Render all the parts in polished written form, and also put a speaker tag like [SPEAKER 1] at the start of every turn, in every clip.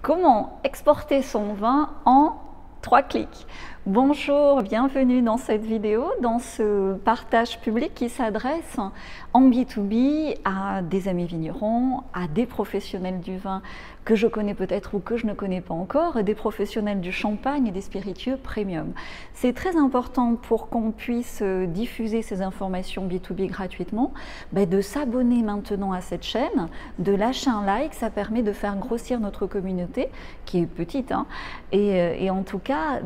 [SPEAKER 1] Comment exporter son vin en 3 clics? Bonjour, bienvenue dans cette vidéo, dans ce partage public qui s'adresse en B2B à des amis vignerons, à des professionnels du vin que je connais peut-être ou que je ne connais pas encore, des professionnels du champagne et des spiritueux premium. C'est très important pour qu'on puisse diffuser ces informations B2B gratuitement, de s'abonner maintenant à cette chaîne, de lâcher un like, ça permet de faire grossir notre communauté, qui est petite, hein, et en tout cas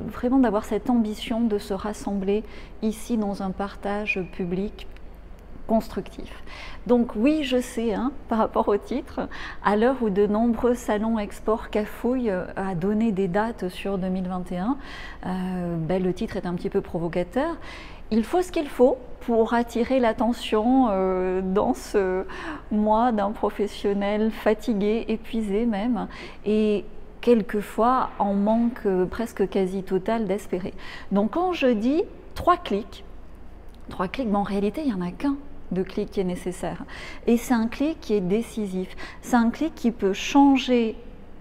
[SPEAKER 1] vraiment d'avoir cette ambition de se rassembler ici dans un partage public constructif. Donc oui, je sais, hein, par rapport au titre, à l'heure où de nombreux salons export cafouillent à donner des dates sur 2021, le titre est un petit peu provocateur. Il faut ce qu'il faut pour attirer l'attention dans ce mois d'un professionnel fatigué, épuisé même, et quelquefois en manque presque quasi total d'espérer. Donc quand je dis 3 clics, mais en réalité il n'y en a qu'un de clic qui est nécessaire. Et c'est un clic qui est décisif. C'est un clic qui peut changer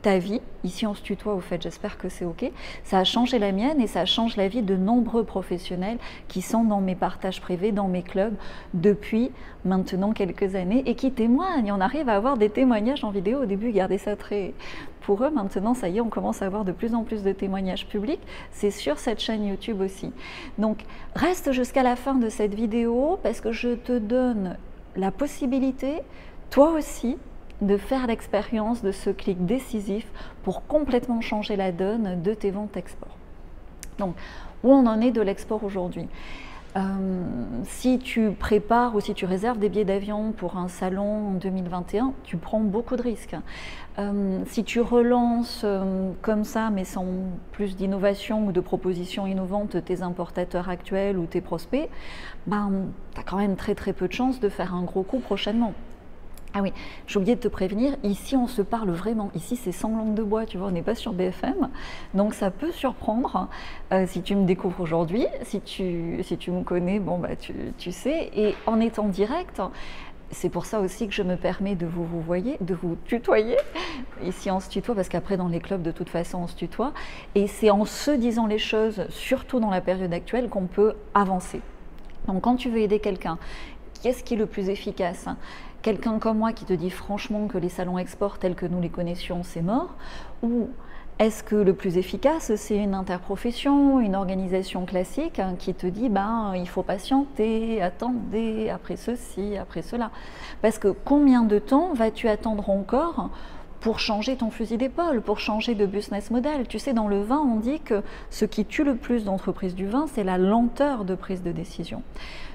[SPEAKER 1] ta vie. Ici on se tutoie au fait, j'espère que c'est ok. Ça a changé la mienne et ça change la vie de nombreux professionnels qui sont dans mes partages privés, dans mes clubs depuis maintenant quelques années et qui témoignent. On arrive à avoir des témoignages en vidéo. Au début, gardez ça très pour eux. Maintenant, ça y est, on commence à avoir de plus en plus de témoignages publics. C'est sur cette chaîne YouTube aussi. Donc, reste jusqu'à la fin de cette vidéo parce que je te donne la possibilité, toi aussi, de faire l'expérience de ce clic décisif pour complètement changer la donne de tes ventes export. Donc, où on en est de l'export aujourd'hui? Si tu prépares ou si tu réserves des billets d'avion pour un salon en 2021, tu prends beaucoup de risques. Si tu relances comme ça, mais sans plus d'innovation ou de propositions innovantes, tes importateurs actuels ou tes prospects, tu as quand même très peu de chances de faire un gros coup prochainement. Ah oui, j'ai oublié de te prévenir, ici on se parle vraiment, ici c'est sans langue de bois, tu vois, on n'est pas sur BFM, donc ça peut surprendre si tu me découvres aujourd'hui, si tu me connais, tu sais, et en étant direct, c'est pour ça aussi que je me permets de vous tutoyer, ici on se tutoie parce qu'après dans les clubs de toute façon on se tutoie, et c'est en se disant les choses, surtout dans la période actuelle, qu'on peut avancer. Donc quand tu veux aider quelqu'un, qu'est-ce qui est le plus efficace ? Quelqu'un comme moi qui te dit franchement que les salons export tels que nous les connaissions, c'est mort? Ou est-ce que le plus efficace, c'est une interprofession, une organisation classique qui te dit il faut patienter, attendez, après ceci, après cela? Parce que combien de temps vas-tu attendre encore pour changer ton fusil d'épaule, pour changer de business model? Tu sais, dans le vin, on dit que ce qui tue le plus d'entreprises du vin, c'est la lenteur de prise de décision.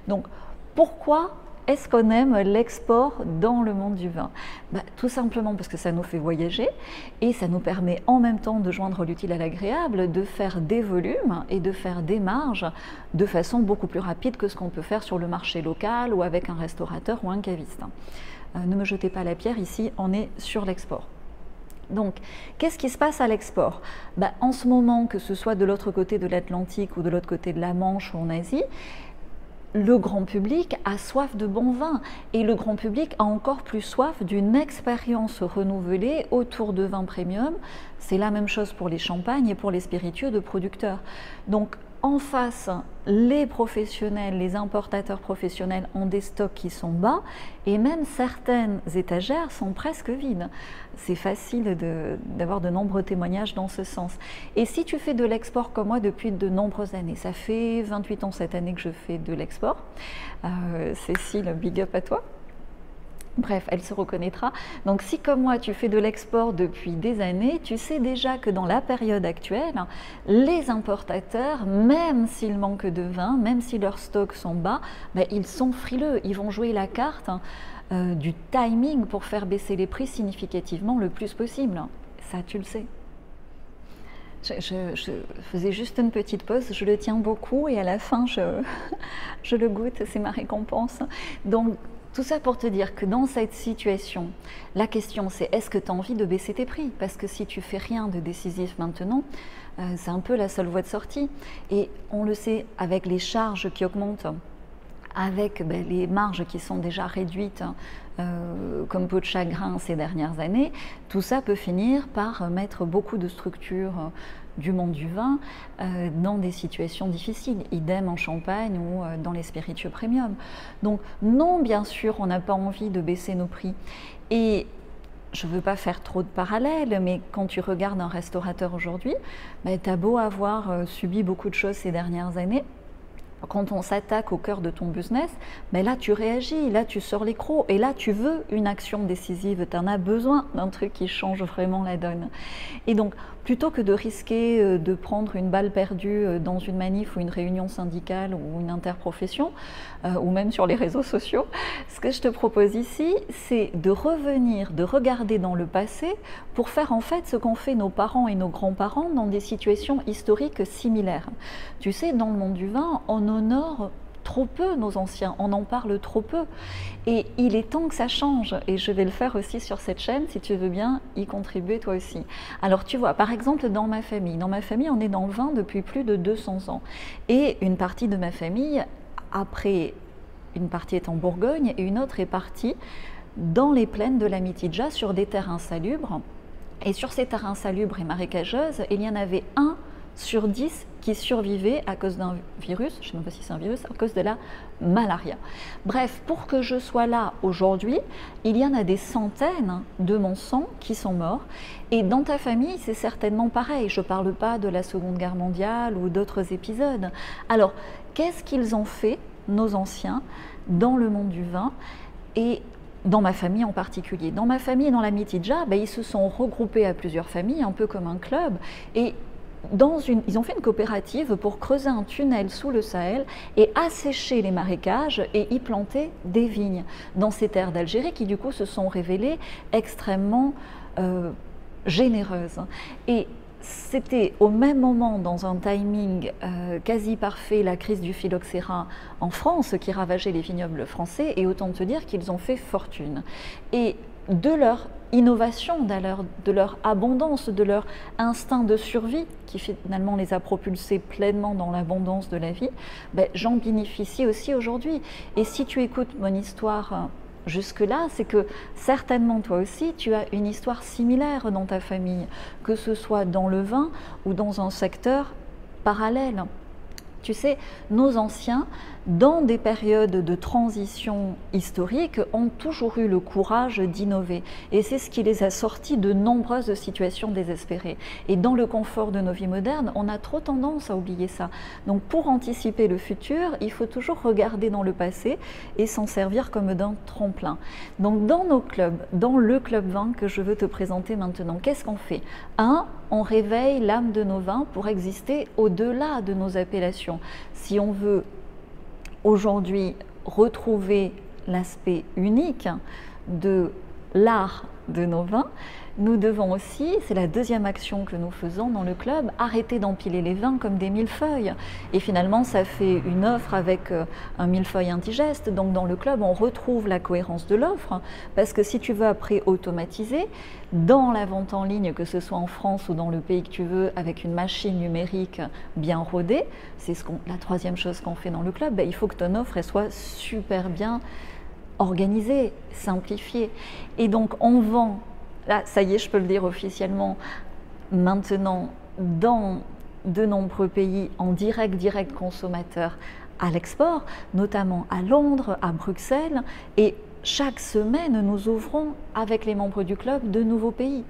[SPEAKER 1] Donc, pourquoi est-ce qu'on aime l'export dans le monde du vin? Tout simplement parce que ça nous fait voyager et ça nous permet en même temps de joindre l'utile à l'agréable, de faire des volumes et de faire des marges de façon beaucoup plus rapide que ce qu'on peut faire sur le marché local ou avec un restaurateur ou un caviste. Ne me jetez pas la pierre, ici on est sur l'export. Donc, qu'est-ce qui se passe à l'export? En ce moment, que ce soit de l'autre côté de l'Atlantique ou de l'autre côté de la Manche ou en Asie, le grand public a soif de bon vin et le grand public a encore plus soif d'une expérience renouvelée autour de vins premium. C'est la même chose pour les champagnes et pour les spiritueux de producteurs. Donc en face, les professionnels, les importateurs professionnels ont des stocks qui sont bas et même certaines étagères sont presque vides. C'est facile d'avoir de nombreux témoignages dans ce sens. Et si tu fais de l'export comme moi depuis de nombreuses années, ça fait 28 ans cette année que je fais de l'export. Cécile, big up à toi. Bref, elle se reconnaîtra. Donc si comme moi tu fais de l'export depuis des années, tu sais déjà que dans la période actuelle, les importateurs, même s'ils manquent de vin, même si leurs stocks sont bas, ils sont frileux. Ils vont jouer la carte du timing pour faire baisser les prix significativement le plus possible. Ça, tu le sais. Je faisais juste une petite pause, je le tiens beaucoup et à la fin, je le goûte, c'est ma récompense. Donc, tout ça pour te dire que dans cette situation, la question c'est est-ce que tu as envie de baisser tes prix? Parce que si tu fais rien de décisif maintenant, c'est un peu la seule voie de sortie. Et on le sait, avec les charges qui augmentent, avec les marges qui sont déjà réduites comme peau de chagrin ces dernières années, tout ça peut finir par mettre beaucoup de structures du monde du vin dans des situations difficiles, idem en Champagne ou dans les spiritueux premium. Donc non, bien sûr, on n'a pas envie de baisser nos prix. Et je ne veux pas faire trop de parallèles, mais quand tu regardes un restaurateur aujourd'hui, tu as beau avoir subi beaucoup de choses ces dernières années, quand on s'attaque au cœur de ton business, là tu réagis, là tu sors les crocs et là tu veux une action décisive, tu en as besoin d'un truc qui change vraiment la donne. Et donc plutôt que de risquer de prendre une balle perdue dans une manif ou une réunion syndicale ou une interprofession, ou même sur les réseaux sociaux, ce que je te propose ici, c'est de revenir, de regarder dans le passé pour faire en fait ce qu'ont fait nos parents et nos grands-parents dans des situations historiques similaires. Tu sais, dans le monde du vin, on honore trop peu nos anciens, on en parle trop peu. Et il est temps que ça change. Et je vais le faire aussi sur cette chaîne, si tu veux bien y contribuer toi aussi. Alors tu vois, par exemple, dans ma famille, on est dans le vin depuis plus de 200 ans. Et une partie de ma famille, après, une partie est en Bourgogne et une autre est partie dans les plaines de la Mitidja sur des terres insalubres. Et sur ces terres insalubres et marécageuses, il y en avait 1 sur 10 qui survivaient à cause d'un virus, je ne sais même pas si c'est un virus, à cause de la malaria. Bref, pour que je sois là aujourd'hui, il y en a des centaines de mon sang qui sont morts. Et dans ta famille, c'est certainement pareil. Je ne parle pas de la Seconde Guerre mondiale ou d'autres épisodes. Alors, qu'est-ce qu'ils ont fait, nos anciens, dans le monde du vin et dans ma famille en particulier? Dans ma famille, dans la Mitidja, ils se sont regroupés à plusieurs familles, un peu comme un club, et ils ont fait une coopérative pour creuser un tunnel sous le Sahel et assécher les marécages et y planter des vignes dans ces terres d'Algérie qui du coup se sont révélées extrêmement généreuses. Et c'était au même moment, dans un timing quasi parfait, la crise du phylloxéra en France qui ravageait les vignobles français, et autant te dire qu'ils ont fait fortune. Et de leur innovation, de leur abondance, de leur instinct de survie, qui finalement les a propulsés pleinement dans l'abondance de la vie, j'en bénéficie aussi aujourd'hui. Et si tu écoutes mon histoire jusque-là, c'est que certainement toi aussi, tu as une histoire similaire dans ta famille, que ce soit dans le vin ou dans un secteur parallèle. Tu sais, nos anciens, dans des périodes de transition historique, ont toujours eu le courage d'innover. Et c'est ce qui les a sortis de nombreuses situations désespérées. Et dans le confort de nos vies modernes, on a trop tendance à oublier ça. Donc pour anticiper le futur, il faut toujours regarder dans le passé et s'en servir comme d'un tremplin. Donc dans nos clubs, dans le club vin que je veux te présenter maintenant, qu'est-ce qu'on fait? On réveille l'âme de nos vins pour exister au-delà de nos appellations. Si on veut aujourd'hui retrouver l'aspect unique de l'art de nos vins, nous devons aussi, c'est la deuxième action que nous faisons dans le club, arrêter d'empiler les vins comme des millefeuilles. Et finalement, ça fait une offre avec un millefeuille indigeste. Donc dans le club, on retrouve la cohérence de l'offre, parce que si tu veux après automatiser, dans la vente en ligne, que ce soit en France ou dans le pays que tu veux, avec une machine numérique bien rodée, c'est la troisième chose qu'on fait dans le club, il faut que ton offre elle soit super bien organisée, simplifiée. Et donc on vend, là ça y est, je peux le dire officiellement, maintenant dans de nombreux pays en direct consommateur à l'export, notamment à Londres, à Bruxelles, et chaque semaine, nous ouvrons avec les membres du club de nouveaux pays.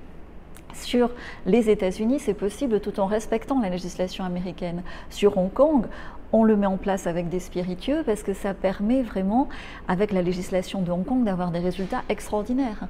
[SPEAKER 1] Sur les États-Unis, c'est possible tout en respectant la législation américaine. Sur Hong Kong, on le met en place avec des spiritueux parce que ça permet vraiment, avec la législation de Hong Kong, d'avoir des résultats extraordinaires.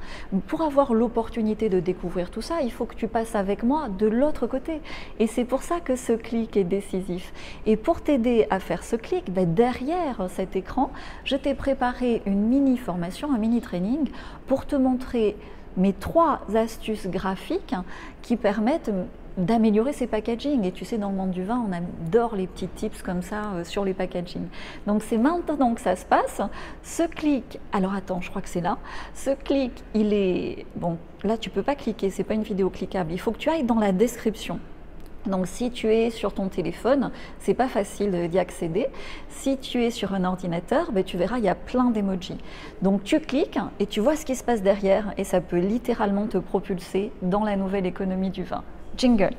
[SPEAKER 1] Pour avoir l'opportunité de découvrir tout ça, il faut que tu passes avec moi de l'autre côté. Et c'est pour ça que ce clic est décisif. Et pour t'aider à faire ce clic, derrière cet écran, je t'ai préparé une mini-formation, un mini-training pour te montrer mes 3 astuces graphiques qui permettent d'améliorer ses packaging. Et tu sais, dans le monde du vin, on adore les petits tips comme ça sur les packaging. Donc c'est maintenant que ça se passe. Ce clic, alors attends, je crois que c'est là. Ce clic, il est... Bon, là tu peux pas cliquer, c'est pas une vidéo cliquable. Il faut que tu ailles dans la description Donc si tu es sur ton téléphone, c'est pas facile d'y accéder. Si tu es sur un ordinateur, ben, tu verras, il y a plein d'emojis. Donc tu cliques et tu vois ce qui se passe derrière et ça peut littéralement te propulser dans la nouvelle économie du vin. Jingle.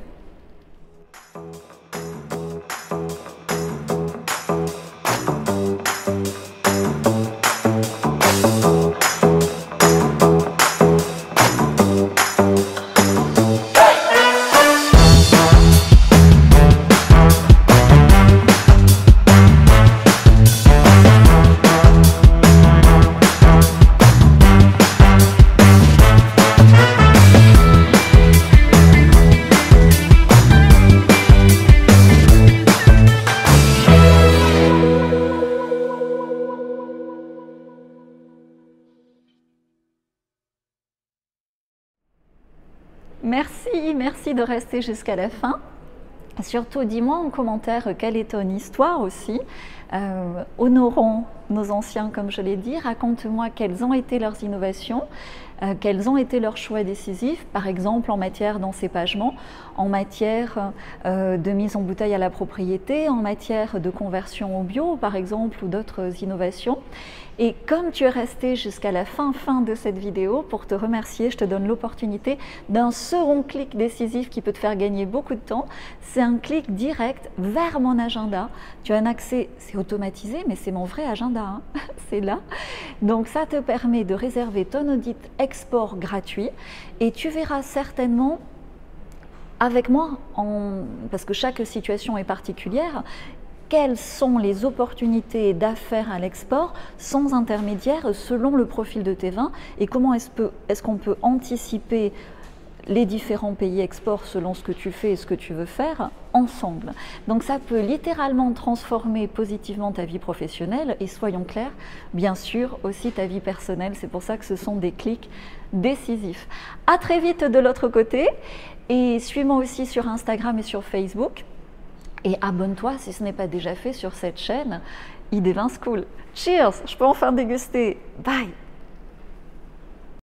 [SPEAKER 1] Merci de rester jusqu'à la fin. Surtout, dis-moi en commentaire quelle est ton histoire aussi. Honorons nos anciens, comme je l'ai dit. Raconte-moi quelles ont été leurs innovations, quels ont été leurs choix décisifs, par exemple en matière d'encépagement, en matière de mise en bouteille à la propriété, en matière de conversion au bio, par exemple, ou d'autres innovations. Et comme tu es resté jusqu'à la fin de cette vidéo, pour te remercier, je te donne l'opportunité d'un second clic décisif qui peut te faire gagner beaucoup de temps. C'est un clic direct vers mon agenda. Tu as un accès, c'est automatisé, mais c'est mon vrai agenda, hein. C'est là. Donc ça te permet de réserver ton audit export gratuit et tu verras certainement avec moi, parce que chaque situation est particulière, quelles sont les opportunités d'affaires à l'export sans intermédiaire selon le profil de tes vins et comment est-ce qu'on peut anticiper les différents pays export selon ce que tu fais et ce que tu veux faire ensemble. Donc ça peut littéralement transformer positivement ta vie professionnelle et soyons clairs, bien sûr aussi ta vie personnelle. C'est pour ça que ce sont des clics décisifs. À très vite de l'autre côté et suis-moi aussi sur Instagram et sur Facebook. Et abonne-toi si ce n'est pas déjà fait sur cette chaîne ID Vin School. Cheers, je peux enfin déguster. Bye.